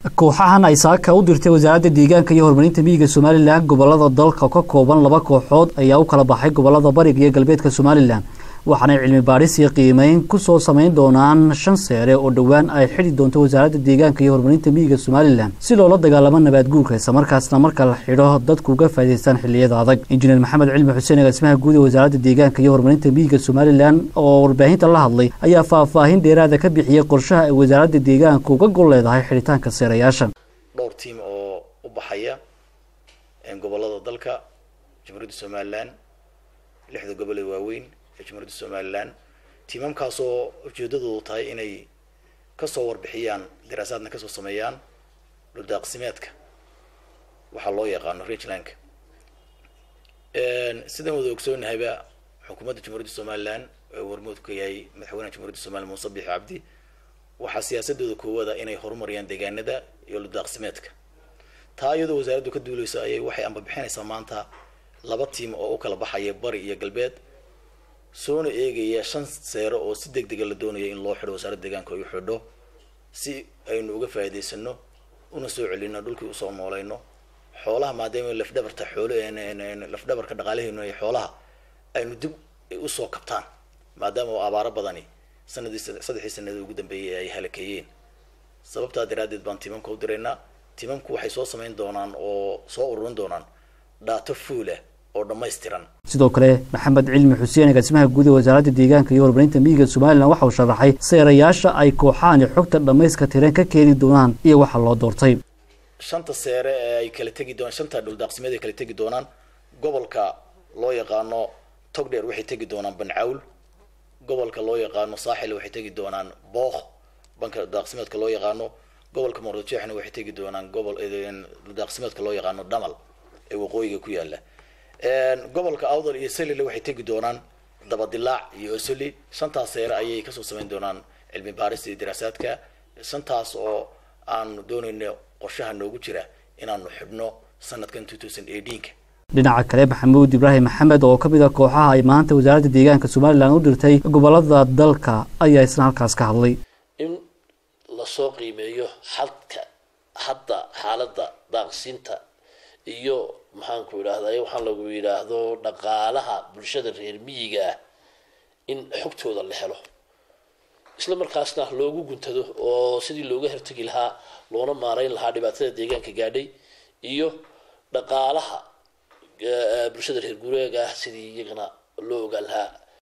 kooxahan ay saaka u dirtay wasaaradda deegaanka iyo horumarinta miyiga Soomaaliland gobolada dalka ka kooban laba kooxood ayaa u kala baxay gobolada bariga iyo galbeedka Soomaaliland waxaana cilmi baaris iyo qiimeyn ku soo sameyn doonaan 5 seere oo dhawaan ay xidhi doonto wasaaradda deegaanka iyo horumarinta miyiga Soomaaliland si loola dagaalamo nabaad guurka isla markaasna marka la xidho dadku uga faa'iideystaan xilliyada adag injineer maxamed cilmi xuseen agaasimaha guud ee wasaaradda deegaanka iyo horumarinta miyiga Soomaaliland oo warbaahinta la hadlay ayaa faahfaahin dheeraad ah ka bixiyay qorshaha ay wasaaradda deegaanka uga gol leedahay xiritaanka seerayaashan dhowr team oo u baxaya gobolada dalka Jamhuuriyadda Soomaaliland 6 gobol ee waaweyn Jamhuuriyadda Soomaaliland tiimamkaas oo ujeedadoodu tahay inay ka soo warbixiyaan daraasaadna ka soo sameeyaan dhul daaqsimeedka waxa loo yaqaan rangeland sidoo wada ogsoonahay xukuumadda Jamhuuriyadda Soomaaliland oo hormuud ka yahay madaxweynaha Jamhuuriyadda Soomaaliland Muuse Biixi Cabdi waxa siyaasadooda koowada inay horumariyaan deegaanada iyo dhul daaqsimeedka taayada wasaaraddu ka duuleyso ayay waxay amba bixinaysaa maanta laba team oo u kala baxaya bari iyo galbeed soona eegaya 5 seero oo si degdeg ah la doonayo in loo xidho wasaaradda deegaanka iyo xidho si aynu uga faa'iideysano una soo celino dhulkii u soo noolayno xoolaha maadaama lafdhabarta xoolo lafdhabarka dhaqaalaheena iyo xoolaha aynu dib u soo kabtaan maadaama abaaro badani sanadii sanadii ugu dambeeyay ay halakayeen sababta daraadeed baan tiimamka u direynaa tiimamku waxay soo sameyn doonaan oo soo ururin doonaan data full oo dhameystiran sidoo kale maxamed cilmi xuseen agaasimaha guud ee wasaaradda deegaanka iyo horumarinta miyiga Soomaaliland waxa uu sharaxay seerayaasha ay kooxahan xogta dhameyska tiran ka keeni doonaan iyo waxa loo doortay 5 seere ay kala tagi doonaan 5 dhul daaqsimeed ay kala tagi doonaan gobolka loo yaqaano Togdheer waxay tagi doonaan Bancawl gobolka loo yaqaano Saaxil waxay tagi doonaan Booq banka daaqsimeedka loo yaqaano gobolka Murujeexna waxay tagi doonaan gobol daaqsimeedka loo yaqaano Damal ee waqooyiga ku yaala gobolka Awdal iyo Saliile waxay tagi doonaan Dabadilaac iyo Osoli 5 seere ayay ka soo sameyn doonaan cilmi baaris iyo daraasaadka 5taas oo aan doonayno qorshaha noogu jira inaanu xidhno sanadkan 2018 dhinaca kale Maxamuud Ibraahim Maxamed oo kamid ah kooxaha ay maanta wasaaradda deegaanka Soomaaliland u dirtay gobolada dalka ayaa isna halkaas ka hadlay in la soo qiimeeyo hadda xaaladda daaqsinta iyo maxaan ku yiraahdaa waxaan lagu yiraahdo dhaqaalaha bulshada reer miyiga in xogtooda la helo isla markaasna loogu guntado oo sidii looga hortagi lahaa loona maareyn lahaa dhibaatada deegaanka gaadhay iyo dhaqaalaha bulshada reer guuraaga sidii iyagana loo ogaan lahaa